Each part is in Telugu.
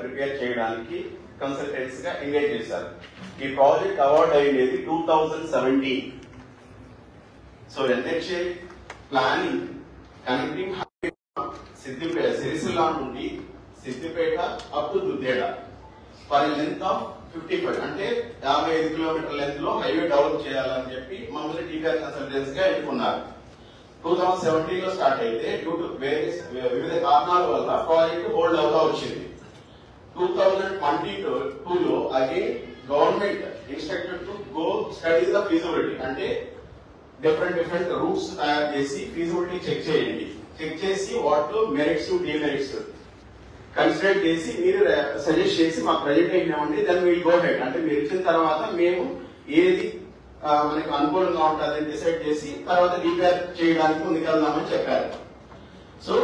ప్రిపేర్ చేయడానికి కన్సల్టెంట్స్ గా ఎంగేజ్ చేశారు. ఈ ప్రాజెక్ట్ అవార్డ్ అయ్యేది 2017. So NHA planning connecting Siddipet Sircilla నుండి Siddipet up to Duddeda for length of 55 అంటే 55 కిలోమీటర్ లెంత్ లో హైవే డెవలప్ చేయాలని చెప్పి మమ్మల్ని టీపీఆర్ కన్సల్టెన్సీ గా ఎన్నుకున్నారు. 2017 లో స్టార్ట్ అయితే డ్యూ టు వివిధ కారణాల వల్ల ప్రాజెక్ట్ హోల్డ్ అవుతా వచ్చింది. 2022 లో again government instructed to go study the feasibility అంటే డిఫరెంట్ రూట్స్ తయారు చేసి ఫీజిబిలిటీ చెక్ చేయండి. చెక్ చేసి వాటిలో మెరిట్స్ డిమెరిట్స్ కన్సిడర్ చేసి మీరు సజెస్ట్ చేసి మాకు ప్రజెంటేషన్ ఇవ్వండి. దెన్ విల్ గో హెడ్ అంటే మీరు ఇచ్చిన తర్వాత మేము ఏది మనకు అనుకూలంగా ఉంటుందని డిసైడ్ చేసి తర్వాత రీపేర్ చేయడానికి ముందుకెళ్దామని చెప్పారు. సో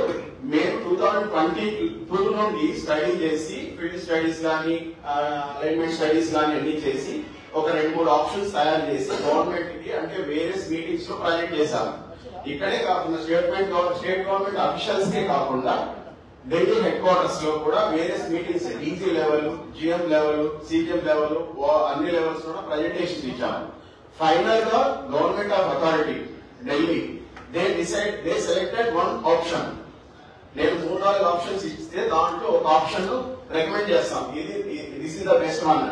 మేము 2022 నుండి స్టడీ చేసి ఫీల్డ్ స్టడీస్ కానీ అలైన్మెంట్ స్టడీస్ కానీ అన్ని చేసి ఒక 2-3 ఆప్షన్స్ తయారు చేసి గవర్నమెంట్ కి అంటే వేరియస్ మీటింగ్స్ లో ప్రజెంట్ చేశాము. ఇక్కడే కాకుండా స్టేట్ గవర్నమెంట్ అఫీషియల్స్ కే కాకుండా ఢిల్లీ హెడ్ క్వార్టర్స్ లో కూడా various meetings DG level, GM level, CGM level అన్ని లెవెల్స్ కూడా ప్రజెంటేషన్ ఇచ్చాము. ఫైనల్ గా government of authority Delhi they selected one option. నేను 3-4 ఆప్షన్స్ ఇస్తే దాంట్లో ఒక ఆప్షన్ రికమెండ్ చేస్తాం, this is the best one.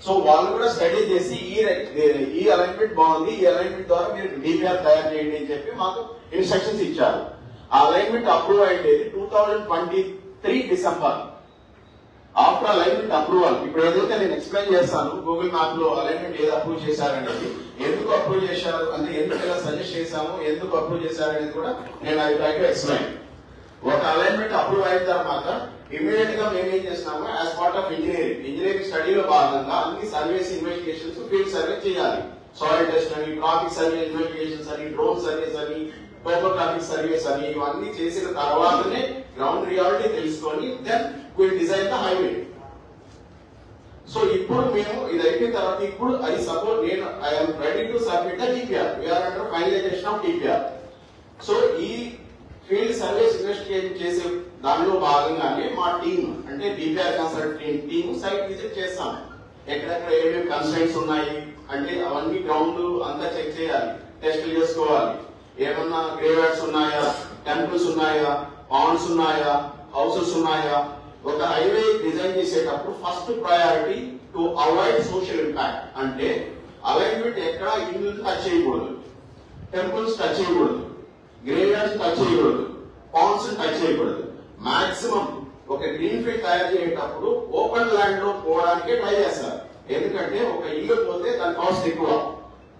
So వాళ్ళు కూడా స్టడీ చేసి ఈ అలైన్మెంట్ బాగుంది, ఈ అలైన్మెంట్ ద్వారా మీరు డిపిఆర్ తయారు చేయండి అని చెప్పి మాకు ఇన్స్ట్రక్షన్స్ ఇచ్చారు. ఆ అలైన్మెంట్ అప్రూవ్ అయ్యేది 2023 డిసెంబర్. ఆఫ్టర్ అలైన్మెంట్ అప్రూవల్ ఇప్పుడు ఏదైతే నేను ఎక్స్ప్లెయిన్ చేస్తాను గూగుల్ మ్యాప్ లో అలైన్మెంట్ ఏది అప్రూవ్ చేశారనేది, ఎందుకు అప్రూవ్ చేశారు అంటే ఎందుకు ఇలా సజెస్ట్ చేశాము, ఎందుకు అప్రూవ్ చేశారనేది కూడా నేను ఐ ట్రై టు ఎక్స్ప్లెయిన్. ఒక అలైన్మెంట్ అప్రూవ్ అయిన తర్వాత ఇమీడియట్ గా మేము ఏం చేస్తున్నాము యాజ్ పార్ట్ ఆఫ్ ఇంజనీరింగ్ స్టడీలో భాగంగా అన్ని సర్వేస్ ఇన్వెస్టిగేషన్స్ ఫీల్డ్ సర్వే చేయాలి. సాయిల్ టెస్ట్ అని, ట్రాఫిక్ సర్వే ఇన్వెస్టిగేషన్స్ అని, డ్రోన్ సర్వేస్ అని, టోపోగ్రాఫిక్ సర్వేస్ అని ఇవన్నీ చేసిన తర్వాతనే గ్రౌండ్ రియాలిటీ తెలుసుకొని then will design the highway. So ఇప్పుడు మేము ఇది అయిపోయిన తర్వాత ఇప్పుడు అది సపోర్ట్ నేను I'm ready to submit the TPR. We're under finalization of TPR. So ఈ ఫీల్డ్ సర్వేస్ ఇన్వెస్టిగేషన్ చేసే దానిలో భాగంగానే మా టీం అంటే TPR consultant team site visit చేస్తాం. ఎక్కడెక్కడ ఏమేమి కన్స్ట్రెంట్స్ ఉన్నాయి అంటే అవన్నీ గ్రౌండ్ అంతా చెక్ చేయాలి, టెస్టులు చేసుకోవాలి. ఏమన్నా గ్రేవ్యార్డ్స్ ఉన్నాయా, టెంపుల్స్ ఉన్నాయా, పాండ్స్ ఉన్నాయా, హౌసెస్ ఉన్నాయా. ఒక హైవే డిజైన్ చేసేటప్పుడు first priority to avoid social impact అంటే అలైన్మెంట్ ఎక్కడ ఇల్లు టచ్ చేయకూడదు, టెంపుల్స్ టచ్ చేయకూడదు, గ్రేవ్యార్డ్స్ టచ్ చేయకూడదు, పాండ్స్ టచ్ చేయకూడదు. మాక్సిమం ఒక గ్రీన్ ఫీల్డ్ తయారు చేసేటప్పుడు ఓపెన్ ల్యాండ్ లో పోవడానికే ట్రై చేస్తారు. ఎందుకంటే ఒక ఇల్లు పోతే దాని కాస్ట్ ఎక్కువ,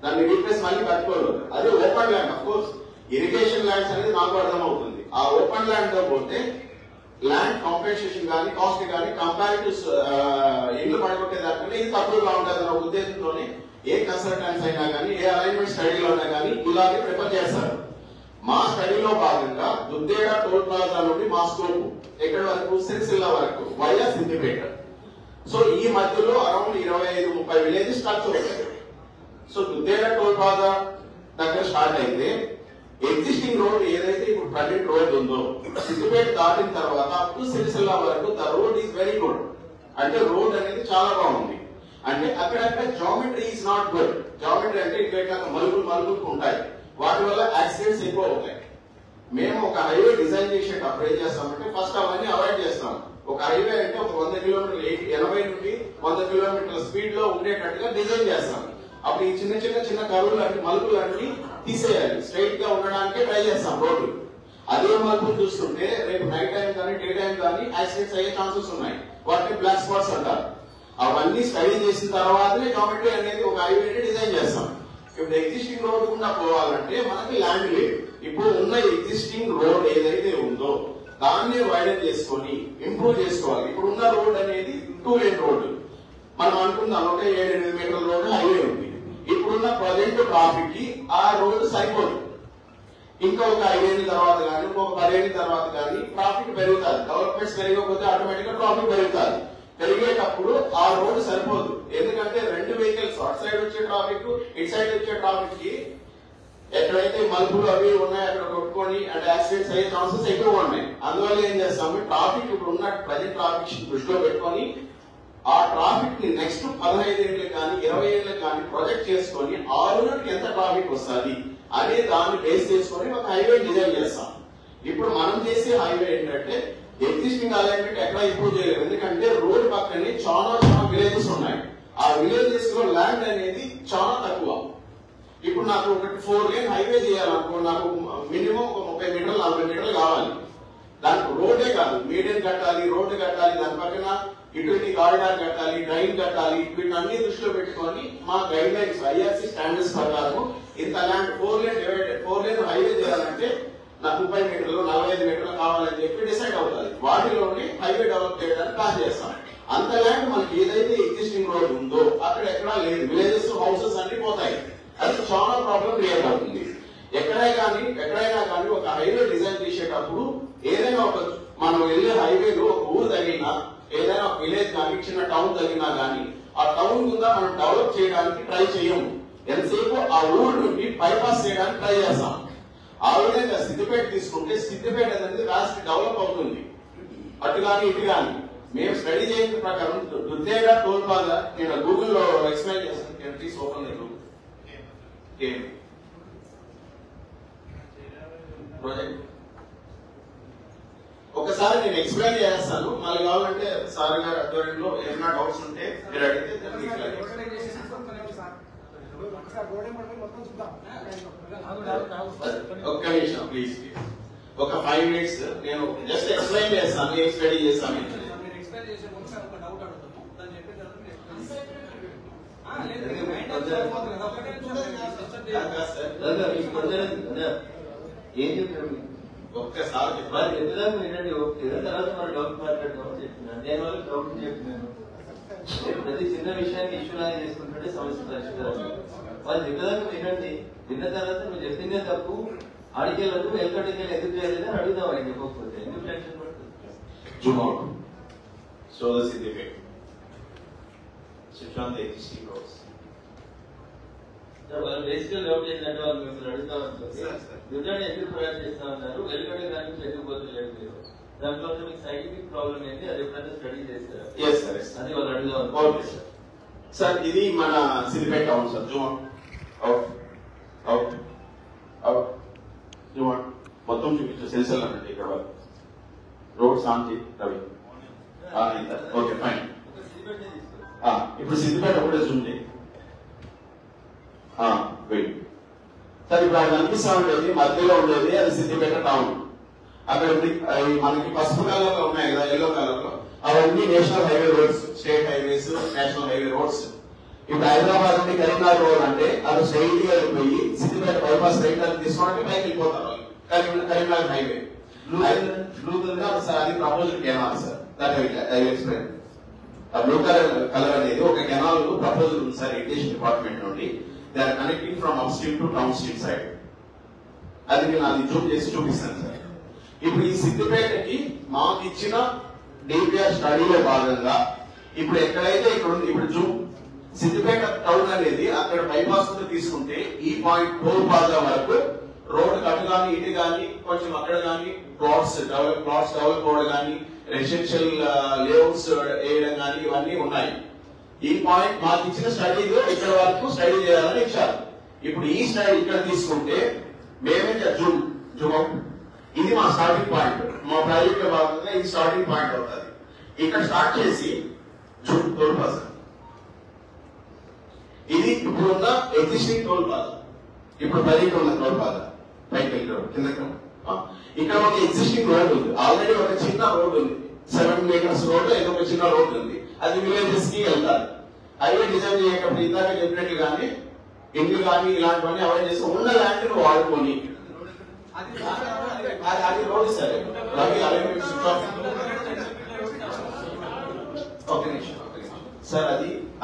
దాన్ని రీప్లేస్ మళ్ళీ కట్టుకోలేదు. అదే open land of course irrigation lands అనేది నాకు అర్థమవుతుంది. ఆ ఓపెన్ ల్యాండ్ లో పోతే ల్యాండ్ కాంపెన్సేషన్ కానీ కాస్ట్ కానీ కంపారిటివ్ ఇల్లు పడగొట్టే దానికన్నా ఇది తక్కువగా ఉంటుంది అన్న ఉద్దేశంతోనే ఏ కన్సల్టెంట్స్ అయినా కానీ ఏ అలైన్మెంట్ స్టడీలోనే కానీ ఇలాగే ప్రిపేర్ చేస్తారు. మా స్టడీలో భాగంగా దుద్దేడ టోల్ ప్లాజా నుండి మా స్కోప్ ఎక్కడి వరకు సిరిసిల్ల వరకు వయా సిద్దిపేట. సో ఈ మధ్యలో అరౌండ్ 25-30 విలేజెస్ టచ్ అవుతాయి. సో దుద్దేడ టోల్ ప్లాజా దగ్గర స్టార్ట్ అయితే ఎగ్జిస్టింగ్ రోడ్ ఏదైతే ఇప్పుడు ప్రజెంట్ రోడ్ ఉందో సిద్దిపేట దాటిన తర్వాత అప్ టు సిరిసిల్ల వరకు the road is very good. అంటే రోడ్ అనేది చాలా బాగుంది. అంటే అక్కడక్కడ geometry is not good. Geometry అంటే ఇక్కడ మలుపులు ఉంటాయి, వాటి వల్ల యాక్సిడెంట్స్ ఎక్కువ అవుతాయి. మేము ఒక హైవే డిజైన్ చేసేటప్పుడు ఏం చేస్తామంటే ఫస్ట్ అవన్నీ అవాయిడ్ చేస్తాం. ఒక హైవే అంటే ఒక 100 కిలోమీటర్లు 80 నుండి 100 కిలోమీటర్ల స్పీడ్ లో ఉండేటట్టుగా డిజైన్ చేస్తాం. అప్పుడు ఈ చిన్న కరువులు అంటే మలుపులు అన్ని తీసేయాలి, స్ట్రైట్ గా ఉండడానికే ట్రై చేస్తాం రోడ్డు. అదే మలుపులు చూస్తుంటే రేపు నైట్ టైం కానీ డే టైం కానీ యాక్సిడెంట్స్ అయ్యే ఛాన్సెస్ ఉన్నాయి. వాటిని బ్లాక్ స్పాట్స్ అంటారు. అవన్నీ స్టడీ చేసిన తర్వాతనే జామెట్రీ అనేది ఒక హైవే డిజైన్ చేస్తాం. ఇప్పుడు ఎగ్జిస్టింగ్ రోడ్ గుండా పోవాలంటే మనకి ల్యాండ్ లేదు. ఇప్పుడు ఉన్న ఎగ్జిస్టింగ్ రోడ్ ఏదైతే ఉందో దాన్ని వైడన్ చేసుకొని ఇంప్రూవ్ చేసుకోవాలి. ఇప్పుడు ఉన్న రోడ్ అనేది 2 లేన్ రోడ్డు. మనం అనుకుందాం ఒక 7-8 మీటర్ల రోడ్డు హైవే ఉంది. ఇప్పుడున్న ప్రజెంట్ ట్రాఫిక్ కి ఆ రోడ్డు సరిపోదు. ఇంకా ఒక 5 ఏళ్ళ తర్వాత కానీ ఇంకొక 10 ఏళ్ళ తర్వాత కానీ ట్రాఫిక్ పెరుగుతుంది. డెవలప్మెంట్స్ పెరగకపోతే ఆటోమేటిక్ గా ట్రాఫిక్ పెరుగుతుంది. పెరిగేటప్పుడు ఆ రోడ్డు సరిపోదు. ఎందుకంటే 2 వెహికల్స్ అటు సైడ్ వచ్చే ట్రాఫిక్ ఇటు సైడ్ వచ్చే ట్రాఫిక్ కి ఎక్కడైతే మలుపులు అవి ఉన్నాయి అక్కడ కొట్టుకొని అంటే యాక్సిడెంట్స్ అయ్యే ఛాన్సెస్ ఎక్కువ ఉన్నాయి. అందువల్ల ఏం చేస్తాము, ట్రాఫిక్ ఇప్పుడు ఉన్న ప్రజెంట్ ట్రాఫిక్ దృష్టిలో పెట్టుకొని ఆ ట్రాఫిక్ ని నెక్స్ట్ 15 ఏళ్ళకి కానీ 20 ఏళ్ళకి కానీ ప్రొజెక్ట్ చేసుకొని 6 నెలలకు ఎంత ట్రాఫిక్ వస్తుంది అనే దాన్ని బేస్ చేసుకొని ఒక హైవే డిజైన్ చేస్తాం. ఇప్పుడు మనం చేసే హైవే ఏంటంటే ఎగ్జిస్టింగ్ అలైన్మెంట్ ఎక్కడ ఇంప్రూవ్ చేయలేదు. ఎందుకంటే రోడ్ పక్కనే చాలా విలేజెస్ ఉన్నాయి. ఆ విలేజెస్ లో ల్యాండ్ అనేది చాలా తక్కువ. ఇప్పుడు నాకు ఒకటి 4 లేన్ హైవే చేయాలనుకో నాకు మినిమం ఒక 30 మీటర్లు 40 మీటర్లు కావాలి. దానికి రోడ్డే కాదు, మీడియం కట్టాలి, రోడ్డు కట్టాలి, దాని పక్కన ఇటువంటి కారిడార్ కట్టాలి, డ్రైన్ కట్టాలి. వీటిని దృష్టిలో పెట్టుకొని మా గైడ్ లైన్స్ ఐఆర్సీ స్టాండర్డ్స్ ప్రకారం ఇంత ల్యాండ్ 4 లేన్ హైవే చేయాలంటే నాకు 30 మీటర్లు 45 మీటర్లు కావాలని చెప్పి డిసైడ్ అవుతుంది. వాటిలోనే హైవే డెవలప్ చేయడానికి ప్లాన్ చేస్తాం. అంత ల్యాండ్ మనకి ఏదైతే ఎగ్జిస్టింగ్ రోడ్ ఉందో అక్కడ ఎక్కడా లేదు. విలేజెస్ హౌసెస్ అన్ని పోతాయి. అది చాలా ప్రాబ్లం క్రియేట్ అవుతుంది. ఎక్కడైనా కానీ ఒక హైవే డిజైన్ చేసేటప్పుడు ఏదైనా ఒక మనం వెళ్ళే హైవేలో ఒక ఊరు తగిలినా ఏదైనా ఒక విలేజ్ కానీ చిన్న టౌన్ తగిలినా కానీ ఆ టౌన్ కింద మనం డెవలప్ చేయడానికి ట్రై చేయము. ఎంతసేపు ఆ ఊరు నుండి బైపాస్ చేయడానికి ట్రై చేస్తాం. ఆ విధంగా సిద్దిపేట తీసుకుంటే సిద్దిపేట అనేది రాష్ట్ర డెవలప్ అవుతుంది. అటు కానీ ఇటు కానీ మేము స్టడీ చేసిన ప్రకారం దుద్దేగా టోల్ ప్లాజా నేను గూగుల్లో ఎక్స్ప్లెయిన్ చేస్తాను. Please open the group project. ఒకసారి నేను ఎక్స్ప్లెయిన్ చేస్తాను, మళ్ళీ కావాలంటే సార్ గారి ఆధ్వర్యంలో ఏమైనా డౌట్స్ ఉంటే మీరు అడిగితే ఒక్క నిమిషం ప్లీజ్. ఒక 5 minutes నేను జస్ట్ ఎక్స్ప్లెయిన్ చేస్తాను, ఏం స్టడీ చేస్తాను. ఏం చెప్పారు ఒక్కసారి వినండి. తర్వాత మరి డౌట్ మాట్లాడదామని చెప్తున్నాను. నేను వాళ్ళకి డౌట్ చెప్తున్నాను. ప్రతి చిన్న విషయాన్ని ఇష్యూలాగా చేసుకుంటుంటే సమస్య పరిష్కారం. వాళ్ళు చెప్పేదాకా వినండి. విన్న తర్వాత నువ్వు చెప్పిందే తప్పు, అడిగేళ్ళకు ఎల్కటికి ఎందుకు చేయలేదని అడుగుదాం. ఆయన చెప్పకపోతే ఎందుకు టెన్షన్ పడుతుంది. So the Siddipet. Switch on the existing roads. వాళ్ళు బేసికల్ డౌట్ ఏంటంటే వాళ్ళు మిమ్మల్ని అడుగుతామని దుడ్డాన్ని ఎందుకు ప్రొవైడ్ చేస్తా ఉన్నారు, వెలుగడే దానికి ఎందుకు పోతలేదు మీరు, దాంట్లో మీకు సైంటిఫిక్ ప్రాబ్లం ఏంటి, అది ఎప్పుడైనా స్టడీ చేస్తారు అది వాళ్ళు అడుగుదాం. సార్ ఇది మన Siddipet town sir. Zoom out out out zoom out మొత్తం చూపించు. సెన్సర్ అన్నట్టు ఇక్కడ road Shanti Ravi. Okay fine. ఇప్పుడు సిద్దిపేట ఒకటే జూమ్ చేయి. Wait sir. ఇప్పుడు అది కనిపిస్తా ఉండేది మధ్యలో ఉండేది అది సిద్దిపేట టౌన్. అక్కడ మనకి పసుపు కలర్ లో ఉన్నాయి కదా, ఎల్లో కలర్ లో, అవన్నీ national highway roads, state highways, national highway roads. ఇప్పుడు హైదరాబాద్ నుండి కరీంనగర్ రోడ్ అంటే అది స్ట్రైట్ గా వెళ్ళిపోయి సిద్దిపేట బైపాస్ రైట్ అని తీసుకోవడానికి పైకి వెళ్ళిపోతారు. Karimnagar highway blue colour sir, అది proposal canal sir. That I explain. ఆ బ్లూ కలర్ అనేది ఒక కెనాల్ ప్రపోజల్ ఉంది సార్ ఇరిగేషన్ డిపార్ట్మెంట్ నుండి. They are connecting from upstream to downstream side. అది నేను అది జూమ్ చేసి చూపిస్తాను సార్. ఇప్పుడు ఈ సిద్దిపేటకి మాకు ఇచ్చిన డిపిఆర్ స్టడీలో భాగంగా ఇప్పుడు ఎక్కడైతే ఇక్కడ ఉంది, ఇప్పుడు జూమ్ సిద్దిపేట టౌన్ అనేది అక్కడ బైపాస్ తీసుకుంటే ఈ పాయింట్ టోల్ ప్లాజా వరకు రోడ్ అటు కానీ ఇటు కానీ కొంచెం అక్కడ కానీ ప్లాట్స్ డెవలప్ అవ్వడం కానీ రెసిడెన్షియల్ లేఅవుట్స్ వేయడం కానీ ఇవన్నీ ఉన్నాయి. ఈ పాయింట్ మాకు ఇచ్చిన స్టడీలో ఇక్కడ వరకు స్టడీ చేయాలని ఇచ్చారు. ఇప్పుడు ఈ స్టడీ ఇక్కడ తీసుకుంటే మేమే జూమ్ అవుట్, ఇది మా స్టార్టింగ్ పాయింట్. మా ప్రాజెక్ట్ లో భాగంగా ఇది స్టార్టింగ్ పాయింట్ అవుతుంది. ఇక్కడ స్టార్ట్ చేసి జూమ్ టోల్ ప్లాజా, ఇది ఇప్పుడున్న ఎగ్జిస్టింగ్ టోల్ ప్లాజా. ఇప్పుడు పైకి ఉన్న టోల్ ప్లాజా పైకి వెళ్ళి కిందకి ఇక్కడ ఒక ఎగ్జిస్టింగ్ రోడ్ ఉంది. ఆల్రెడీ ఒక చిన్న రోడ్ ఉంది, 7 meters రోడ్, ఏదో ఒక చిన్న రోడ్ ఉంది. అది విలేజెస్ కి వెళ్తారు. హైవే డిజైన్ చేయకపోతే ఇందాక చెప్పినట్టు కానీ ఇండ్లు కానీ ఇలాంటివన్నీ అవాయిడ్ చేసి ఉన్న ల్యాండ్ వాడుకొని అది రోడ్ సార్. రవి ఒక నిమిషం సార్,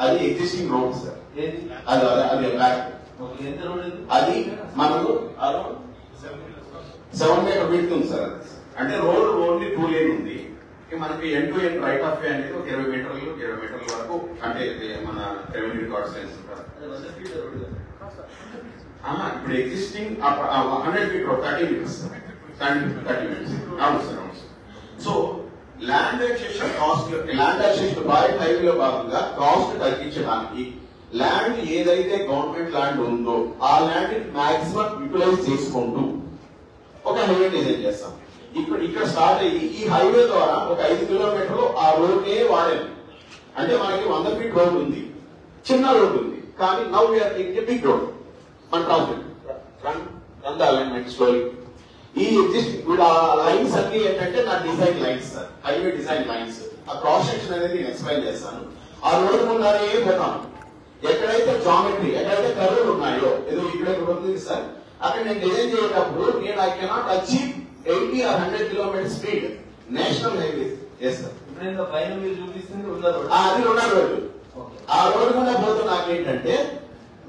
అది ఎగ్జిస్టింగ్ రోడ్ సార్. అది బ్యాక్ అది మనకు 7 meter విడ్త్ ఉంది సార్. అంటే రోడ్ ఓన్లీ 2 lane ఉంది. మనకి end to end right of way అనేది ఒక 20 మీటర్ల వరకు, అంటే మన రెవెన్యూ రికార్డ్స్ ఇప్పుడు existing 100 feet road 30 meters 30 minutes అవును sir. So land acquisition Bharat హైవేలో భాగంగా కాస్ట్ తగ్గించడానికి ల్యాండ్ ఏదైతే గవర్నమెంట్ ల్యాండ్ ఉందో ఆ ల్యాండ్ మాక్సిమం యూటిలైజ్ చేసుకుంటూ ఒక హైవే డిజైన్ చేస్తాం. ఇక్కడ స్టార్ట్ అయ్యి ఈ హైవే ద్వారా ఒక 5 కిలోమీటర్లు ఆ రోడ్నే వాడాలి. అంటే మనకి 100 feet రోడ్ ఉంది, చిన్న రోడ్ ఉంది, కానీ now we're taking big road. మన traffic run the alignment slowly. ఈ ఎగ్జిస్టింగ్ లైన్స్ అన్ని ఏంటంటే నా design lines sir, highway design lines. ఆ క్రాస్ సెక్షన్ అనేది నేను ఎక్స్ప్లెయిన్ చేస్తాను. ఆ రోడ్డు ముందరే పోతాను. ఎక్కడైతే జామెట్రీ, ఎక్కడైతే కర్వ్లు ఉన్నాయో, ఏదో ఇక్కడ ఉంది సార్, అక్కడ నేను డిజైన్ చేసేటప్పుడు నేను I cannot achieve 80 or 100 kilometer speed. National highway చేస్తాను. అది ఉన్న రోడ్డు. ఆ రోడ్డు గుండా పోతూ నాకేంటంటే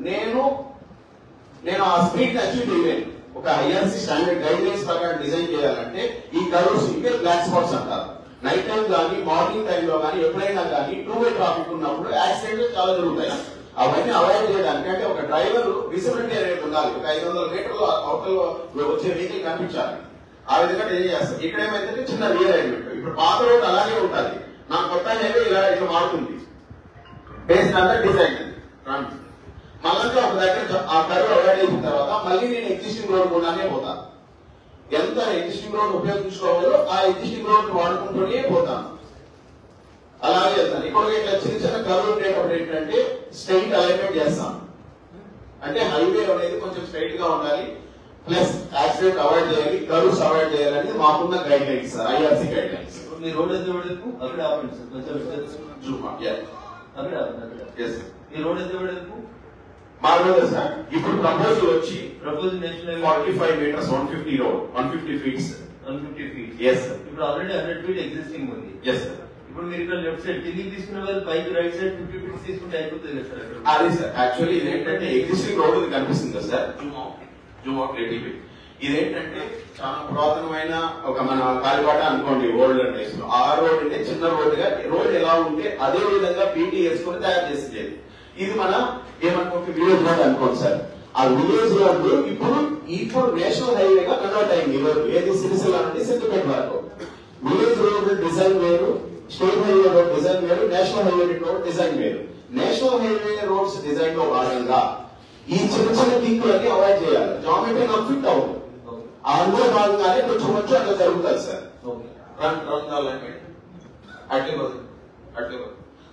నేను ఆ స్పీడ్ అచీవ్ చేయలేను. ఒక ఐఆర్సీ స్టాండర్డ్ గైడ్ లైన్స్ ప్రకారం డిజైన్ చేయాలంటే ఈ కర్వ్స్ ఇంకా బ్లాక్ స్పాట్స్ అంటారు. నైట్ టైం కానీ మార్నింగ్ టైంలో కానీ ఎప్పుడైనా కానీ టూ వే ట్రాఫిక్ ఉన్నప్పుడు యాక్సిడెంట్లు చాలా జరుగుతాయి. అవన్నీ అవాయిడ్ చేయడానికి అంటే ఒక డ్రైవర్ విజిబిలిటీ అనేది ఉండాలి. ఒక 500 మీటర్లు అవతల వచ్చే వెహికల్ కనిపించాలి. ఆ విధంగా డిజైన్ చేస్తాం. ఇక్కడ ఏమైందంటే చిన్న రీఅలైన్మెంట్. ఇప్పుడు పాత రోడ్ అలాగే ఉంటుంది, నా కొత్త హైవే ఇలా మారుతుంది. బేస్డ్ ఆన్ ద డిజైన్ మళ్ళీ ఒక దగ్గర ఆ కర్వ్ అవాయిడ్ అయిన తర్వాత మళ్ళీ నేను ఎగ్జిస్టింగ్ రోడ్ కూడానే పోతాను. ఎంత ఎగ్జిస్టింగ్ రోడ్ ఉపయోగించుకోవాలో ఆ ఎగ్జిస్టింగ్ రోడ్ వాడుకుంటూనే పోతాను. అలాగే వెళ్తాను. ఇప్పుడు ఇట్లా చిన్న చిన్న కర్వ్ ఉండేటప్పుడు ఏంటంటే స్ట్రైట్ అలైన్మెంట్ చేస్తాం. అంటే హైవే అనేది కొంచెం స్ట్రైట్ గా ఉండాలి, ప్లస్ యాక్సిడెంట్ అవాయిడ్ చేయాలి, కర్వ్స్ అవాయిడ్ చేయాలి అనేది మాకున్న guidelines sir, IRC guidelines. మీ రోడ్ ఎంత వెడల్పు అక్కడ ఆపండి సార్, కొంచెం జూమ్ అక్కడ ఈ రోడ్ ఎంత వెడల్పు మా రోడ్ సార్. ఇప్పుడు ప్రపోజల్ వచ్చి national 45 meters 150 road 150 feet 150 feet. yes sir. ఇప్పుడు ఆల్రెడీ 100 feet ఎగ్జిస్టింగ్ ఉంది. yes sir. ఇప్పుడు మీరు ఇక్కడ లెఫ్ట్ సైడ్ కిందికి తీసుకునే వాళ్ళు పైకి రైట్ సైడ్ 50 feet తీసుకుంటే అయిపోతుంది కదా సార్ అక్కడ. అది సార్ యాక్చువల్లీ ఇదేంటంటే ఎగ్జిస్టింగ్ రోడ్ కనిపిస్తుంది కదా sir, zoom out little bit. ఇదేంటంటే చాలా పురాతనమైన ఒక మన కాలిబాట అనుకోండి ఓల్డ్ డేస్ లో. ఆ రోడ్ అంటే చిన్న రోడ్డుగా రోడ్ ఎలా ఉంటే అదే విధంగా పీటీ వేసుకుని తయారు చేసేది. ఇది మన ఏమనుకోండి విలేజ్ రోడ్ అనుకోండి సార్. ఆ విలేజ్ రోడ్ ఇప్పుడు నేషనల్ హైవేగా కన్వర్ట్ అయింది. ఈ రోడ్ ఏది సిరిసిల్ల నుండి సిద్దిపేట వరకు. విలేజ్ రోడ్ డిజైన్ వేరు, స్టేట్ హైవే రోడ్ డిజైన్ వేరు, నేషనల్ హైవే రోడ్ డిజైన్ వేరు. నేషనల్ హైవే రోడ్స్ డిజైన్ లో భాగంగా ఈ చిన్న చిన్న కింకులన్నీ అవాయిడ్ చేయాలి. జామెట్రీ నాకు ఫిట్ అవుతుంది. అందులో భాగంగానే కొంచెం అట్లా జరుగుతుంది సార్.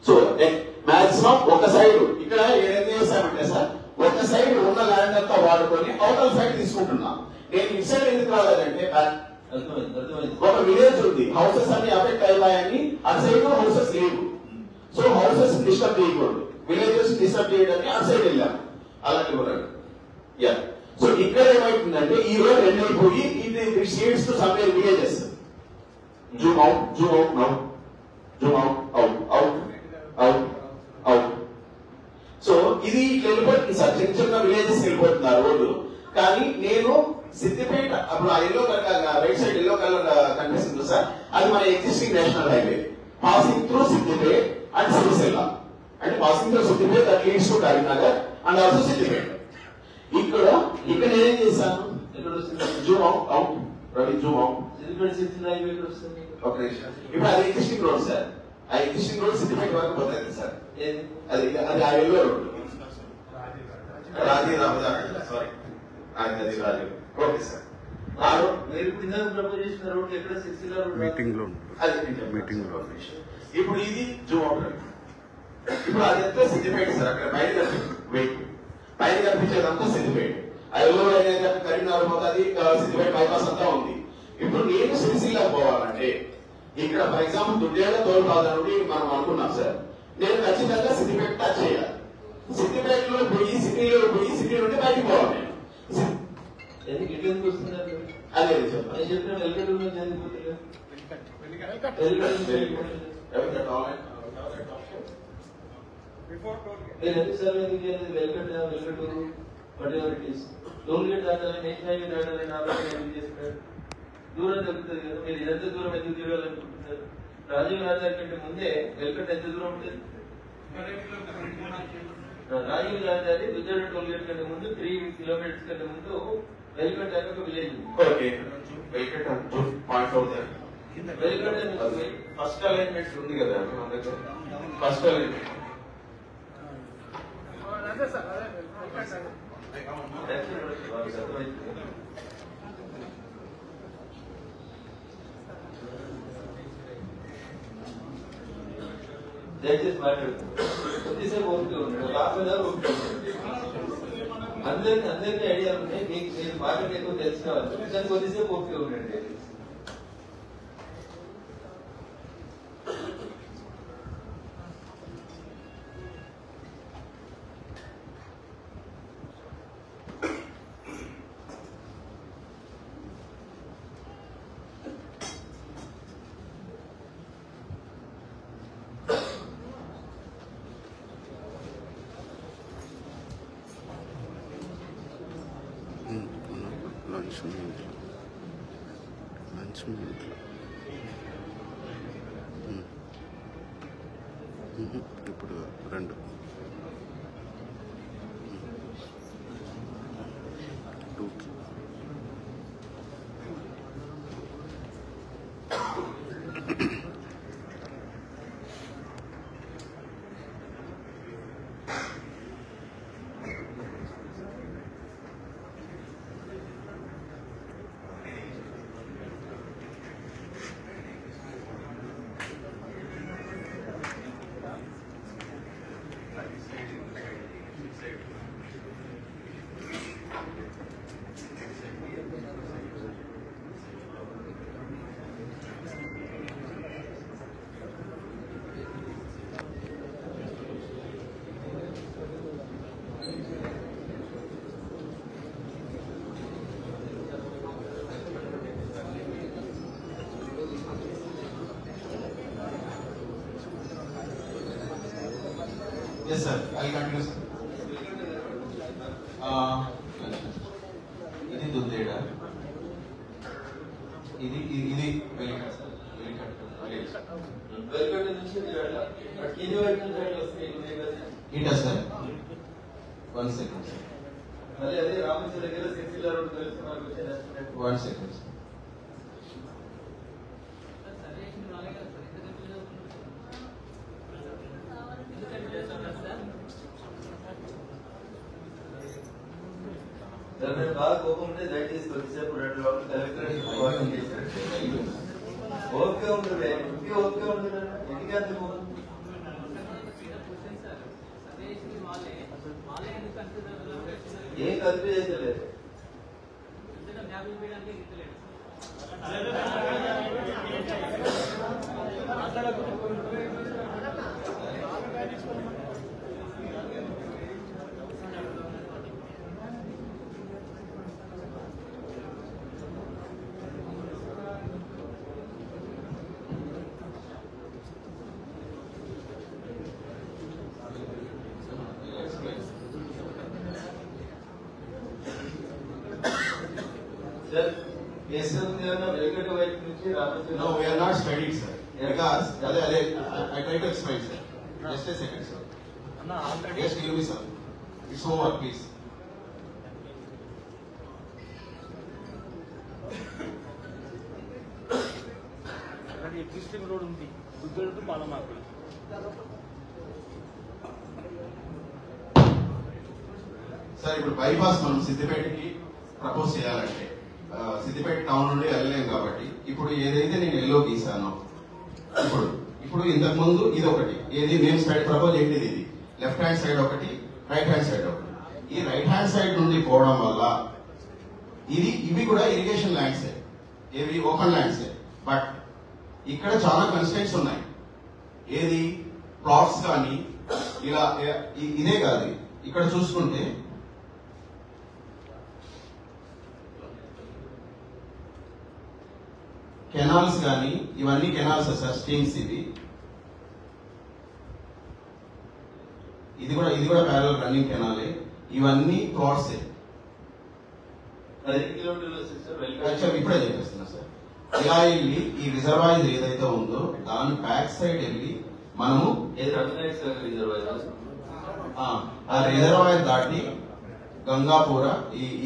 సో మాక్సిమం ఒక సైడ్ ఇక్కడ ఏం చేస్తామంటే సార్, ఒక సైడ్ ఉన్న ల్యాండ్ అంతా వాడుకొని అవతల సైడ్ తీసుకుంటున్నా. నేను ఇటు సైడ్ ఎందుకు రాలేదంటే ఒక విలేజ్ ఉంది, హౌసెస్ అన్ని అఫెక్ట్ అయ్యాయని అటు సైడ్ హౌసెస్ లేవు. సో హౌసెస్ డిస్టర్బ్ చేయకూడదు, విలేజెస్ డిస్టర్బ్ చేయడానికి అటు సైడ్ వెళ్ళాము. అలాంటి కూడా సో ఇక్కడ ఏమైతుందంటే ఈ రోడ్ ఎండ్ అయిపోయి ఇది shades to somewhere villages. Zoom out, zoom out now, Zoom out, out out out out. So ఇది ఇట్లా వెళ్ళిపోతుంది సార్, చిన్న చిన్న విలేజెస్ వెళ్ళిపోతుంది ఆ రోడ్డు. కానీ నేను సిద్దిపేట అప్పుడు ఆ yellow colour right side yellow colour కనిపిస్తుంది సార్, అది మన existing national highway passing through Siddipet and Sircilla. అంటే passing through Siddipet that leads to Karimnagar and also Siddipet. ఇక్కడ నేనేం చేశాను, zoom out out Ravi, zoom out. ఇప్పుడు అది ఎగ్జిస్టింగ్ రోడ్ సార్, ఆ ఎగ్జిస్టింగ్ రోడ్ సిద్దిపేట వరకు పోతుంది సార్. అది ఆ ఎల్లో రోడ్ రాజీ రామదార్ సారీ అది రాజీ. Okay sir. మీటింగ్ లో ఇప్పుడు ఇది జూమ్ అవుట్. ఇప్పుడు అది ఎంత సిద్దిపేట సార్, అక్కడ పైన కనిపించేదంతా సిద్దిపేట. ఆ ఎల్లో లైన్ కరీంనగర్ పోతుంది, సిద్దిపేట బైపాస్ అంతా ఉంది. ఇప్పుడు నేను సిరిసిల్లకు పోవాలంటే ఇక్కడ ఫర్ ఎగ్జాంపుల్ దుడ్డేళ్ళ తోలుబాద నుండి మనం అనుకున్నాం సార్, నేను ఖచ్చితంగా సిద్దిపేట టచ్ చేయాలి. సిద్దిపేటలో పోయి సిటీ నుండి బయటికి పోవాలి. అదే దూరం తగ్గుతుంది కదా. మీరు ఇదంతా దూరం ఎందుకు తిరగాలనుకుంటున్నారు? రాజీవ్ నగర్ కంటే ముందే వెల్కట్ ఎంత దూరం ఉంటుంది? రాజీవ్ గాంధీ దుద్దెడ టోల్గేట్ కంటే ముందు 3 కిలోమీటర్స్ కంటే ముందు వెల్కట్ అని ఒక విలేజ్ ఉంది. Okay, Velkat point out there. Velkat నుంచి ఫస్ట్ అలైన్మెంట్ ఉంది కదా మన దగ్గర, ఫస్ట్ అలైన్మెంట్ దయచేసి మాట్లాడుతున్నాను. కొద్దిసేపు ఓపిక ఉన్నాడు, కాకుండా ఓపిక అందరికీ ఐడియా ఉన్నాయి. నేను మార్కెట్ ఎక్కువ తెలిసిన వాళ్ళు, కానీ కొద్దిసేపు ఓపిక ఉండండి. లంచ్ మీట్లో ఇప్పుడు 2 2కి Yes sir, I'll continue sir. ఇది దుద్దేడ, ఇది వెలికట్ సార్, వెల్కట్ నుంచి కింది వైపు వస్తాయి ఇటా సార్. 1 సెకండ్ సార్, మళ్ళీ అదే రామేశ్వర దగ్గర 6 కిలోమీటర్లు తెలిసి మనకు వచ్చేది. 1 సెకండ్ సార్. బాగా కోపం ఉంటే దయచేసి కొద్దిసేపు 2 రోజులు కలెక్టర్ చేశారు. ఓకే ఉంటుంది, ఓకే ఉంటుంది. ఎందుకంటే ఏం కన్ఫ్యూజ్ చేసలేదు. Sir, yes sir, వెల్కట్ వైపు నుంచి Rameswaram. No, we are not studied sir. Because I try to explain sir. Just a second sir. Just give me sir. It's over please. Existing road ఉంది దుద్దెడ టు పాలమాకు. సార్ ఇప్పుడు బైపాస్ మనం సిద్దిపేటకి ప్రపోజ్ చేయాలంటే సిద్దిపేట టౌన్ నుండి వెళ్ళలేం కాబట్టి ఇప్పుడు ఏదైతే నేను ఎల్లో గీసానో ఇప్పుడు ఇంతకు ముందు ఇది ఒకటి ఏది మేము సైడ్ ప్రపోజ్ ఏంటిది, ఇది లెఫ్ట్ హ్యాండ్ సైడ్ ఒకటి, రైట్ హ్యాండ్ సైడ్ ఒకటి. ఈ రైట్ హ్యాండ్ సైడ్ నుండి పోవడం వల్ల ఇవి కూడా ఇరిగేషన్ ల్యాండ్స్, ఏవి ఓపెన్ ల్యాండ్స్. బట్ ఇక్కడ చాలా కన్స్టెంట్స్ ఉన్నాయి. ఏది ప్లాట్స్ కానీ ఇలా ఇదే కాదు. ఇక్కడ చూసుకుంటే కెనాల్స్ కానీ ఇవన్నీ కెనాల్స్ సార్, స్ట్రీమ్స్. ఇది కూడా ప్యారల్ రన్నింగ్ కెనాలే. ఇవన్నీ ప్లాట్సే. 10 కిలోమీటర్లు ఇప్పుడే చెప్పేస్తున్నా సార్. ఇలా వెళ్ళి ఈ రిజర్వాయర్ ఏదైతే ఉందో దాని బ్యాక్ సైడ్ వెళ్ళి మనము రిజర్వాయర్ ఆ రిజర్వాయర్ దాటి గంగాపూర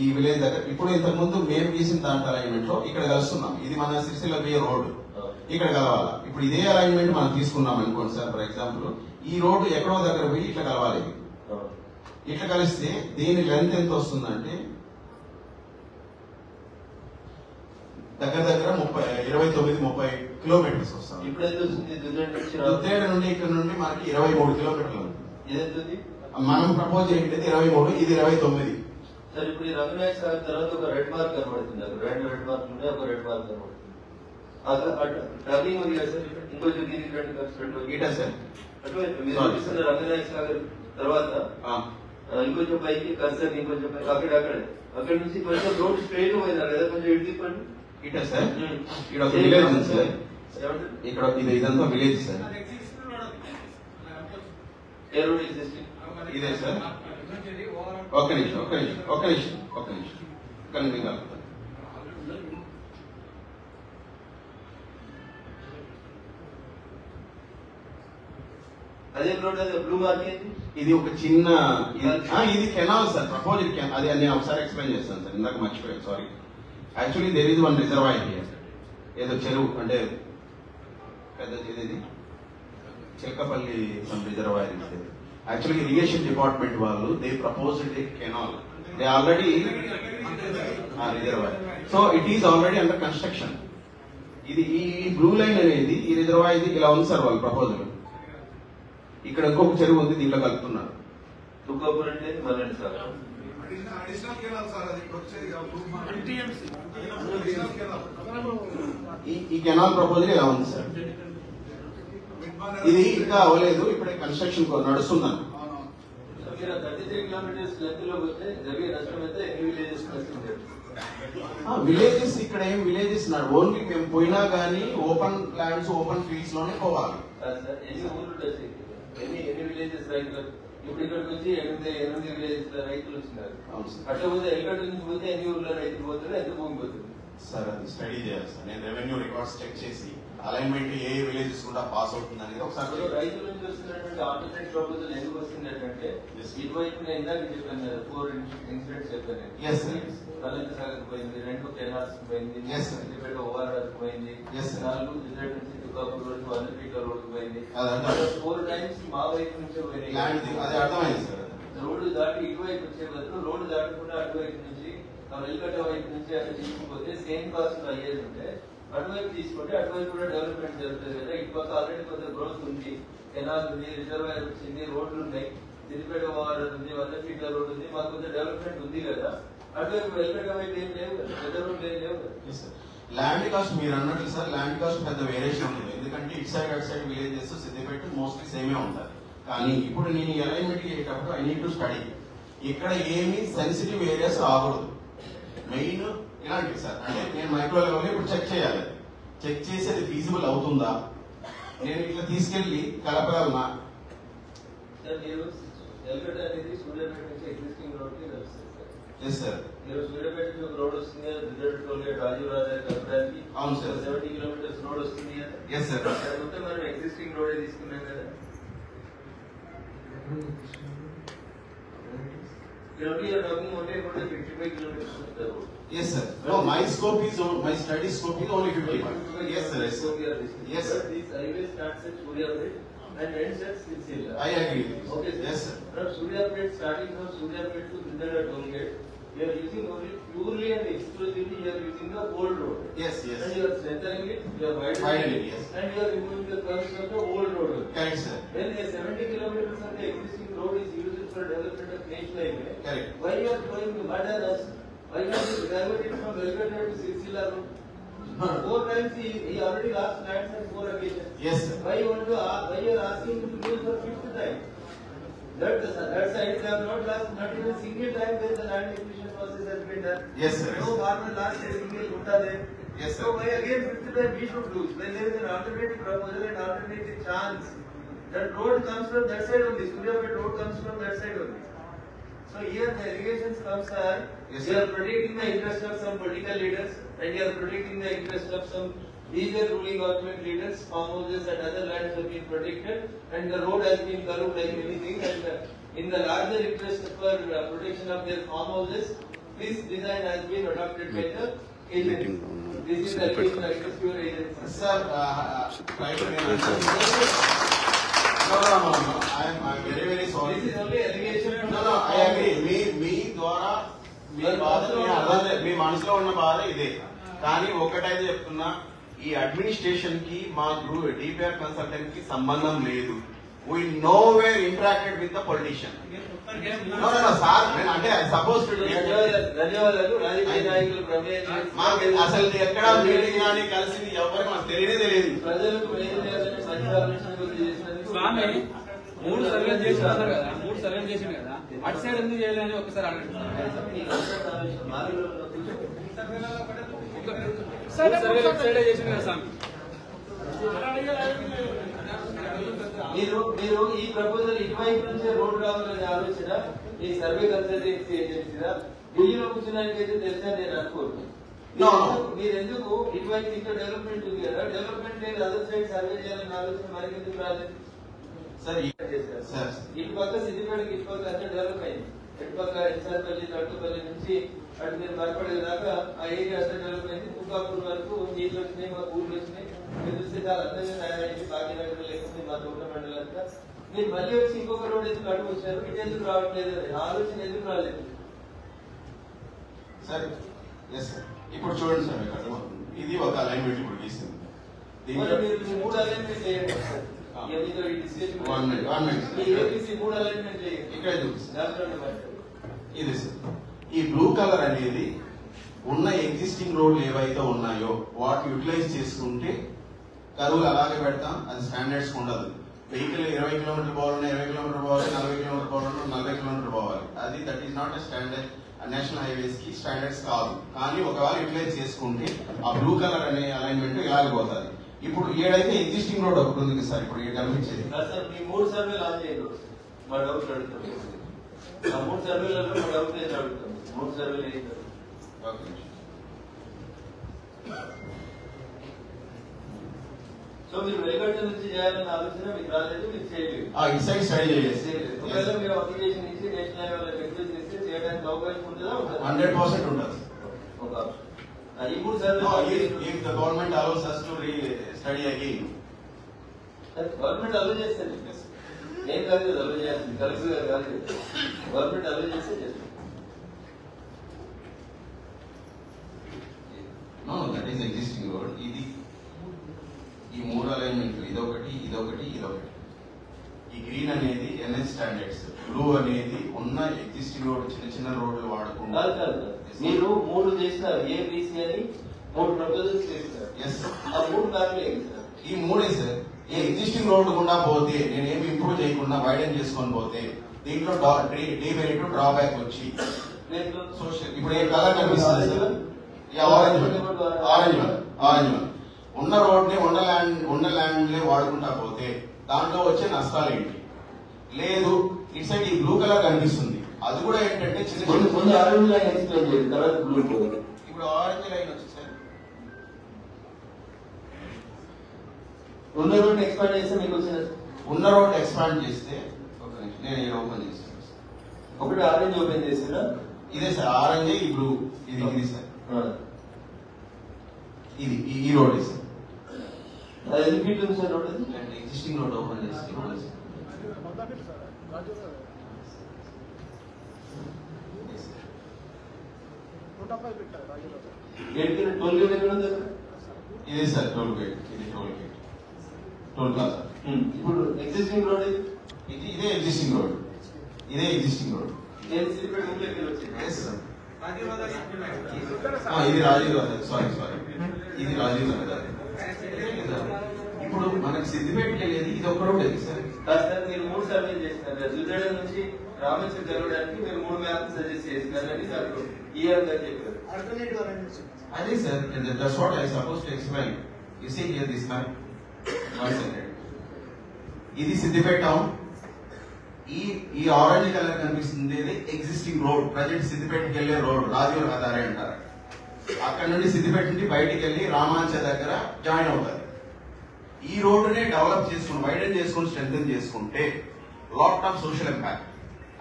ఈ విలేజ్ దగ్గర ఇప్పుడు ఇంతకు ముందు మేము గీసిన దాంట్లో అలైన్మెంట్ లో ఇక్కడ కలుస్తున్నాం. ఇది మన సిరిసిల్ల బే రోడ్, ఇక్కడ కలవాలి. ఇప్పుడు ఇదే అలైన్మెంట్ మనం తీసుకున్నాం అనుకోండి సార్. ఫర్ ఎగ్జాంపుల్ ఈ రోడ్డు ఎక్కడో దగ్గర పోయి ఇట్లా కలవాలి. ఇట్లా కలిస్తే దీని లెంత్ ఎంత వస్తుందంటే దగ్గర దగ్గర 29-30 కిలోమీటర్స్ వస్తాం. దుద్దేడ నుండి ఇక్కడ నుండి మనకి 23 కిలోమీటర్లు ఉంటుంది. మనం ప్రపోజ్ చేయండి 23, ఇది 29. సార్ ఇప్పుడు ఈ రంగనాయక సాగర్ తర్వాత ఒక రెడ్ మార్క్ కనబడుతుంది. రెండు రెడ్ మార్క్ ఉంటే ఒక రెడ్ మార్క్ కనబడుతుంది. ట్రావెలింగ్ ఉంది కదా సార్, ఇంకొంచెం దీనికి ఇటా సార్ అటువైపు మీరు చూపిస్తున్న రంగనాయక సాగర్ తర్వాత ఇంకొంచెం పైకి కర్సర్ ఇంకొంచెం పైకి అక్కడ నుంచి కొంచెం రోడ్ స్ట్రైట్ పోయినారు కదా, కొంచెం ఇటు తిప్పండి. ఇటా సార్ ఇక్కడ ఒక విలేజ్ ఉంది సార్. ఇక్కడ ఇదంతా విలేజ్ సార్. ఏ రోడ్ ఎగ్జిస్టింగ్ ఇదే సార్. ఒక్క నిమిషం అదే రోడ్ అదే బ్లూ మార్క్ ఏంటి? ఇది ఒక చిన్న ఇది కెనాల్ సార్. ప్రపోజల్ అది నేను ఒకసారి ఎక్స్ప్లెయిన్ చేస్తాను సార్, ఇందాక మర్చిపోయాను, sorry. Actually there is one reservoir here. ఏదో చెరువు అంటే పెద్ద ఇది Chilakapalli reservoir. Actually irrigation department వాళ్ళు they proposed a canal. They already reservoir, so it is already under construction. ఇది ఈ బ్లూ లైన్ అనేది ఈ రిజర్వాయర్ ఇది ఇలా ఉంది సార్ వాళ్ళ ప్రపోజల్. ఇక్కడ ఇంకొక చెరువు ఉంది, దీంట్లో కలుపుతున్నారు. తుకాపూర్ అంటే మళ్ళీ సార్ ఈ కెనాల్ ప్రపోజల్ ఇలా ఉంది సార్. ఇది ఇంకా అవ్వలేదు, ఇప్పుడే కన్స్ట్రక్షన్ నడుస్తున్నాను. 33 కిలోమీటర్స్ లెంత్ లో పోతే జరిగే నష్టం అయితే ఎన్ని విలేజెస్ వస్తుంది? విలేజెస్ ఇక్కడ ఏం విలేజెస్ ఓన్లీ మేము పోయినా గానీ ఓపెన్ ల్యాండ్స్ ఓపెన్ ఫీల్డ్స్ లోనే పోవాలి. ఎన్ని ఊర్లు టచ్ ఎన్ని విలేజెస్ రైతులు? ఇప్పుడు ఇక్కడ నుంచి 8 విలేజెస్ రైతులు వచ్చినారు. అట్లా పోతే ఎక్కడ నుంచి పోతే ఎన్ని ఊర్లో రైతులు పోతారు, ఎంత భూమి పోతుంది సార్? అది స్టడీ చేయాలి సార్. నేను రెవెన్యూ రికార్డ్స్ చెక్ చేసి అలైన్మెంట్ ఏ విలేజెస్ కూడా పాస్ అవుతుంది అనేది ఒకసారి. రైతుల నుంచి వస్తున్నటువంటి ఆల్టర్నేట్ ప్రపోజల్ ఎందుకు వస్తుంది అంటే ఇటువైపు నేను ఇందాక చెప్పాను 4 ఇన్సిడెంట్స్ చెప్పాను. కలంక సాగర్ పోయింది, 2 కెనాల్స్ పోయింది, ఓఆర్ఆర్ పోయింది, 4 రిజల్ట్ నుంచి తుకాపూర్ రోడ్ 1 ఫీట్ రోడ్ పోయింది. 4 టైమ్స్ మా వైపు నుంచి పోయినాయి. రోడ్డు దాటి ఇటువైపు వచ్చే బదులు రోడ్డు దాటకుండా అటువైపు నుంచి వెల్కట్ట వైపు నుంచి అక్కడ తీసుకుపోతే సేమ్ కాస్ట్ అయ్యేది ఉంటే అటువైపు తీసుకుంటే అటువైపు కూడా డెవలప్మెంట్ జరుగుతుంది కదా. ఇటు పక్క ఆల్రెడీ కొంత గ్రోత్ ఉంది, కెనాల్ ఉంది, రిజర్వాయర్ వచ్చింది, రోడ్లు ఉన్నాయి, సిద్దిపేట ఓఆర్ఆర్ ఉంది, 1 ఫీట్ రోడ్ ఉంది, మాకు కొంత డెవలప్మెంట్ ఉంది కదా. అటువైపు వెల్కట్ట వైపు ఏం లేవు కదా, పెద్ద రోడ్లు ఏం లేవు కదా. ల్యాండ్ కాస్ట్ మీరు అన్నట్లు సార్, ల్యాండ్ కాస్ట్ పెద్ద వేరియేషన్ ఉంటుంది. ఎందుకంటే ఇటు సైడ్ అటు సైడ్ విలేజెస్ సిద్దిపేట మోస్ట్లీ సేమే ఉంటారు. కానీ ఇప్పుడు నేను అలైన్మెంట్ చేసేటప్పుడు ఐ నీడ్ టు స్టడీ ఇక్కడ ఏమి సెన్సిటివ్ ఏరియాస్ రాకూడదు. మెయిన్ ఇలాంటివి సార్. అంటే నేను మైక్రో లెవెల్ ఇప్పుడు చెక్ చేయాలి. చెక్ చేసి అది ఫీజిబుల్ అవుతుందా, నేను ఇట్లా తీసుకెళ్లి కలపగలనా. Yes sir. సూర్యాపేట నుంచి ఒక రోడ్ వస్తుంది, రిజల్ట్ టోల్గేట్ రాజీవ్ రాజా కలపడానికి. అవును సార్. 70 కిలోమీటర్స్ రోడ్ వస్తుంది కదా. Yes sir. మొత్తం మనం ఎగ్జిస్టింగ్ రోడ్ తీసుకున్నాం కదా. Currently, you are talking only about the 55 kilometers of the road. Yes, sir. No, my scope is my study scope is only 55. Yes, sir. Yes, sir. Yes, sir. This highway starts at Suryapet and ends at Silsila. I agree. Okay, sir. Yes, sir. From Suryapet, starting from Suryapet to Bindara Tollgate, you are using only purely and exclusively you are using the old road. Yes, yes. And you are strengthening it, you are widening it, yes. and you are removing the curves of the old road. Correct, sir. When a 70 kilometers of the existing road is used for development of national highway, Correct. why you are going to murder us? Why not you divert it from Velkata to Silsila road? 4 times he already lost lands on 4 occasions. Yes, sir. Why you are asking him to use for 5th time? That side they have not lost not even a single time when the land acquisition process has been done. Yes, sir. No farmer lost a single gutta there. Yes, sir. So why again 5th time we should lose? When there is an alternative proposal and alternative chance, that road comes from that side only. Suryapet road comes from that side only. So here the allegations comes are, yes, you are protecting the interest of some political leaders and you are protecting the interest of some These are ruling government leaders, farmhouses and other lands have been protected and the road has been curved like anything, and in the larger interest for protection of their farmhouses, this design has been adopted by the agency. This is the allegation against your agency. Sir, no. I'm very sorry. This is only allegation. No, I agree. మీ ద్వారా మీ బాధ మీ మనసులో ఉన్న బాధ ఇదే. కానీ ఒకటైతే చెప్తున్నా, ఈ అడ్మినిస్ట్రేషన్ కి మా గ్రూప్ డిపిఆర్ కన్సల్టెంట్ కి సంబంధం లేదు. We nowhere interacted with the politician. No, sir. అంటే సపోజ్ ధన్యవాదాలు. రాజకీయ నాయకులు ప్రమేయం అసలు ఎక్కడ మీటింగ్ కానీ కలిసింది ఎవరికి మాకు తెలియదు. ప్రజలకు మేలు చేయాలని మంచి ఆలోచన చేసినందుకు స్వామి 3 సర్వేలు చేసినారు కదా, 3 సర్వేలు చేసిండు కదా, అటు సైడ్ ఎందుకు చేయాలని ఒకసారి అడగండి. 3 సర్వేలు అటు సైడే చేసిండు కదా స్వామి. మీరు ఈ ప్రపోజల్ ఇటువైపు నుంచే రోడ్డు రావాలనే ఆలోచన ఈ సర్వే కన్సల్టెన్సీ ఏజెన్సీగా ఢిల్లీలో కూర్చున్నానికి అయితే తెలుసా నేను అనుకోను. మీరు ఎందుకు ఇటువైపు ఇంకా డెవలప్మెంట్ ఉంది కదా, డెవలప్మెంట్ లేదు అదర్ సైడ్ సర్వే చేయాలని ఆలోచన మనకి ఎందుకు రాలేదు? ఇటు పక్క సిద్దిపేటకి ఇటు పక్క అంతా డెవలప్ అయింది. ఇటు పక్క ఎన్సార్పల్లి తట్టుపల్లి నుంచి అటు మీరు భయపడే దాకా ఆ ఏరియా అంతా డెవలప్ అయింది. తుకాపూర్ వరకు నీళ్ళు వచ్చినాయి, మా ఊర్లు వచ్చినాయి. మీరు చూస్తే చాలా అందంగా తయారైంది. భాగ్యనగర్ లేకపోతే మా తోట మండలం అంతా. మీరు మళ్ళీ వచ్చి ఇంకొక రోడ్ ఎందుకు అడుగు వచ్చారు, ఇటు ఎందుకు రావట్లేదు అని ఆలోచన ఎందుకు రాలేదు? సరే ఇప్పుడు చూడండి సార్, ఇది ఒక అలైన్మెంట్ ఇప్పుడు గీసింది. మీరు 3 అలైన్మెంట్ చేయండి సార్. ఇక్కడ ఇది ఈ బ్లూ కలర్ అనేది ఉన్న ఎగ్జిస్టింగ్ రోడ్లు ఏవైతే ఉన్నాయో వాటి యూటిలైజ్ చేసుకుంటే కరువులు అలాగే పెడతాం. అది స్టాండర్డ్స్ ఉండదు. వెహికల్ 20 కిలోమీటర్లు పోవాలన్నా 20 కిలోమీటర్ పోవాలి, 40 కిలోమీటర్ పోవాలన్నా 40 కిలోమీటర్ పోవాలి. అది that is not a standard. National highways కి స్టాండర్డ్స్ కాదు. కానీ ఒకవేళ యూటిలైజ్ చేసుకుంటే ఆ బ్లూ కలర్ అనే అలైన్మెంట్ ఇలాగే పోతుంది. ఇప్పుడు ఏడైతే ఎగ్జిస్టింగ్ రోడ్ ఒకటి ఉంది సార్, ఇప్పుడు కనిపించేది మీ 3 సర్వేలు ఆన్ చేయరు. మా డౌట్ అడుగుతాం. ఆ 3 సర్వేలలో మా డౌట్ ఏదో అడుగుతాం. 3 సర్వేలు ఏదో సో మీరు వెలుగట్ట నుంచి చేయాలన్న ఆలోచన మీకు రాలేదు, మీరు చేయలేదు. ఈ సైడ్ స్టడీ చేయలేదు. ఒకవేళ మీరు అప్లికేషన్ ఇచ్చి నేషనల్ హైవే రిక్వెస్ట్ చేస్తే చేయడానికి అవకాశం ఉంటుందా? 100% ఉంటుంది. ఒక ఈ 3 సర్వేలు if the government allows us to study again. Government allow చేస్తుంది. ఏం కాదు కదా అలో చేయాల్సింది, కలెక్టర్ గారు కాదు. గవర్నమెంట్ అలో చేస్తే చేస్తుంది. No, that is existing road. ఇది ఈ 3 అలైన్మెంట్ ఇదొకటి. ఈ గ్రీన్ అనేది ఎన్హెచ్ స్టాండర్డ్స్, బ్లూ అనేది ఉన్న ఎగ్జిస్టింగ్ రోడ్ చిన్న రోడ్లు వాడకుండా. మీరు 3 చేసినారు, ఏబిసి అని 3 ప్రపోజల్స్ చేసినారు. ఆ 3 కారణాలు ఏంటి సార్? ఈ 3 సార్. ఈ ఎగ్జిస్టింగ్ రోడ్ గుండా పోతే నేనేమి ఇంప్రూవ్ చేయకుండా వైడెన్ చేసుకొని పోతే దీంట్లో డీమెరిట్ డ్రాబ్యాక్ వచ్చి సోషల్ ఇప్పుడు ఏ కలర్ కనిపిస్తుంది సార్? ఆరెంజ్ వన్ ఉన్న రోడ్ ని ఉన్న ల్యాండ్ వాడుకుంటా పోతే దాంట్లో వచ్చే నష్టాలు ఏంటి? లేదు ఇటు సైడ్ ఈ బ్లూ కలర్ కనిపిస్తుంది, అది కూడా ఏంటంటే చిన్న ఆరెంజ్ లైన్ ఎక్స్ప్లెయిన్ చేయండి, తర్వాత బ్లూ. ఇప్పుడు ఆరెంజ్ లైన్ వచ్చి సార్ ఉన్న రోడ్ ఎక్స్పాండ్ చేస్తే మీకు వచ్చిన ఉన్న రోడ్ ఎక్స్పాండ్ చేస్తే ఒక నిమిషం నేను ఇక్కడ ఓపెన్ చేస్తాను. ఒకటి ఆరెంజ్ ఓపెన్ చేసినా ఇదే సార్ ఆరెంజ్, ఈ బ్లూ ఇది సార్. ఇది ఈ రోడ్ సార్. అది ఎన్ని ఫీట్ ఉంది sir road? Existing road open చేస్తే ఇదే సార్ టోల్ గేట్. ఇది టోల్ ప్లాజా. ఇప్పుడు ఎగ్జిస్టింగ్ రోడ్ ఇదే ఎగ్జిస్టింగ్ రోడ్. ఇది రాజీవ్ సారీ ఇది రాజీవ్ నగర్. ఇప్పుడు మనకి సిద్దిపేటకి వెళ్ళేది ఇది ఒక రోడ్ సార్. మీరు 3 సర్వేలు చేస్తున్నారు. జూజాడ నుంచి రామేశ్వరం జరగడానికి మీరు 3 మ్యాప్ సజెస్ట్ చేస్తున్నారని చెప్పారు. అదే sir, that's what I suppose to explain. You see here this map. ఇది సిద్దిపేట టౌన్. ఈ ఆరెంజ్ కలర్ కనిపిస్తుంది ఎగ్జిస్టింగ్ రోడ్, ప్రజెంట్ సిద్దిపేటకి వెళ్లే రోడ్, రాజీవ్ రహదారి అంటారు. అక్కడ నుండి సిద్దిపేట నుండి బయటికి వెళ్ళి రామాంచ దగ్గర జాయిన్ అవుతుంది. ఈ రోడ్డునే డెవలప్ చేసుకుని వైడెన్ చేసుకుని స్ట్రెంథెన్ చేసుకుంటే lot of social impact.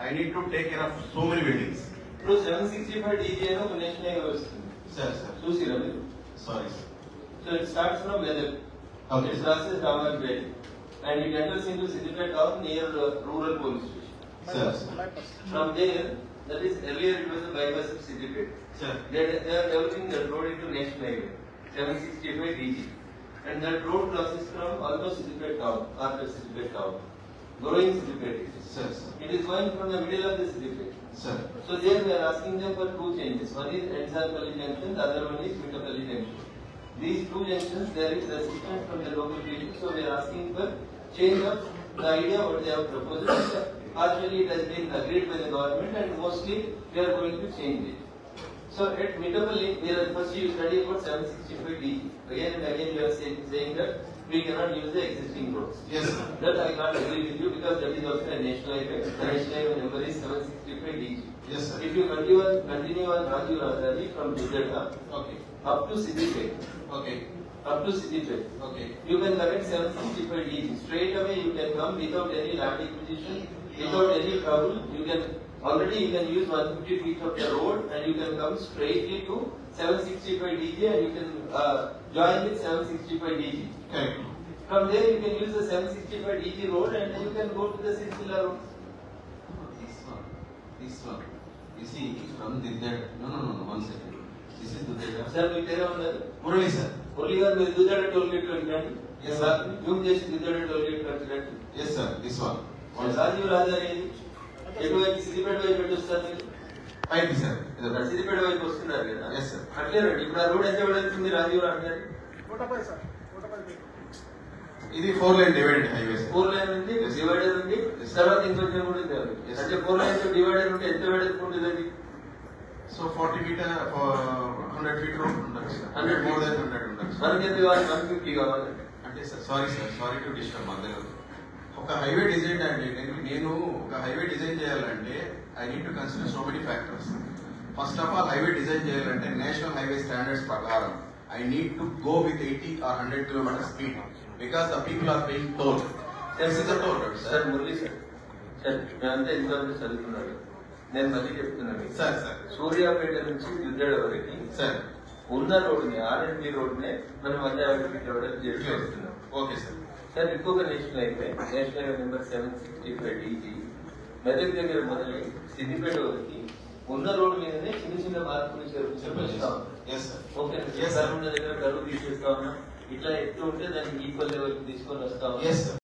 I need to take care of so many buildings. ఇప్పుడు 765 DG అని ఒక నేషనల్ హైవే వస్తుంది సార్ చూసిరా మీరు? Sorry sir. So it starts from Weather. Okay. It crosses Ramanpet and it enters into Siddipet town near rural police station. Sir. From there, that is earlier it was the bypass of Siddipet. Sir. They are developing that road into national highway 765 DG, and that road crosses from almost Siddipet town, after Siddipet town, growing Siddipet. Sir. It is going from the middle of the Siddipet. Sir. So there we are asking them for two changes. One is Ensarpalli junction, the other one is Mittapalli junction. These two junctions, there is resistance from the local people, so we are asking for change of the idea what they have proposed. Partially it has been agreed by the government and mostly we are going to change it. So at Mittapalli, we are first you study about 765 DG. Again and again we are saying that we cannot use the existing roads. Yes, sir. That I can't agree with you because that is also a national highway. The national highway number is 765 DG. Yes, sir. If you continue on Rajiv Rajari from Dudhata Okay. up to Siddipet, Okay. up to Siddipet, Okay. you can connect 765 DG. Straight away you can come without any land acquisition, without any trouble. You can use 150 feet of the road and you can come straightly to 765 DG and you can join with 765 DG. Correct. From there you can use the 765 DG road and then you can go to the Silsila road. This one. You see, from Dudhata. No. 1 second. This is Dudhata. Sir, మీ పేరే ఉన్నారు Murali, sir. మురళి గారు మీరు దుద్దడ టోల్ గేట్ వెళ్ళండి. Yes, sir. జూమ్ చేసి దుద్దడ టోల్ గేట్ వెళ్ళండి. Yes, sir. This one. Rajiv Rahadari ఏది? ఎటువైపు సిద్దిపేట వైపు పెట్టొస్తారు మీరు? Right, sir. సిద్దిపేట వైపు వస్తున్నారు కదా? Yes, sir. అట్లేనండి. ఇప్పుడు ఆ రోడ్ ఎంత వెళ్తుంది రాజీవ్ రహదారి? ఇది 4 లైన్ డివైడెడ్ హైవే. 4 లైన్ ఉంది, Yes. డివైడర్ ఉంది, Yes. తర్వాత ఇంకొంచెం కూడా ఉంది. Yes. అంటే 4 లైన్ తో డివైడర్ ఉంటే ఎంత వెడల్పు ఉంటుంది అది? So 40 meter for 100 feet road ఉండొచ్చు. 100 more than 100 ఉండొచ్చు. మనకి ఎంత కావాలి? 150 కావాలి. అంటే సార్ సారీ టు డిస్టర్బ్ మధ్యలో. ఒక హైవే డిజైన్ అంటే నేను ఒక హైవే డిజైన్ చేయాలంటే I need to consider so many factors. First of all highway design చేయాలంటే నేషనల్ హైవే స్టాండర్డ్స్ ప్రకారం I need to go with 80 or 100 kilometers speed because the people are paying toll. This is a toll road, sir. Sir Murali sir, మేమంతా ఇంతవరకు చదువుతున్నారు. నేను మళ్ళీ చెప్తున్నాను సార్ సూర్యాపేట నుంచి దుద్దడ వరకు సార్ ఉన్న రోడ్ని R&B రోడ్నే మనం 150 కిలోమీటర్లు చేస్తున్నాం. Okay sir. సార్ ఇంకొక national highway number 765 DG Medak దగ్గర మొదలై సిద్దిపేట వరకు ఉన్న రోడ్డు మీదనే చిన్న మార్పులు చేస్తాం. Yes sir. ఓకే సార్, ఉన్న దగ్గర కరువు తీసేస్తా ఉన్నాం. ఇట్లా ఎట్లా ఉంటే దానికి ఈక్వల్ లెవెల్ తీసుకొని వస్తా ఉన్నాం.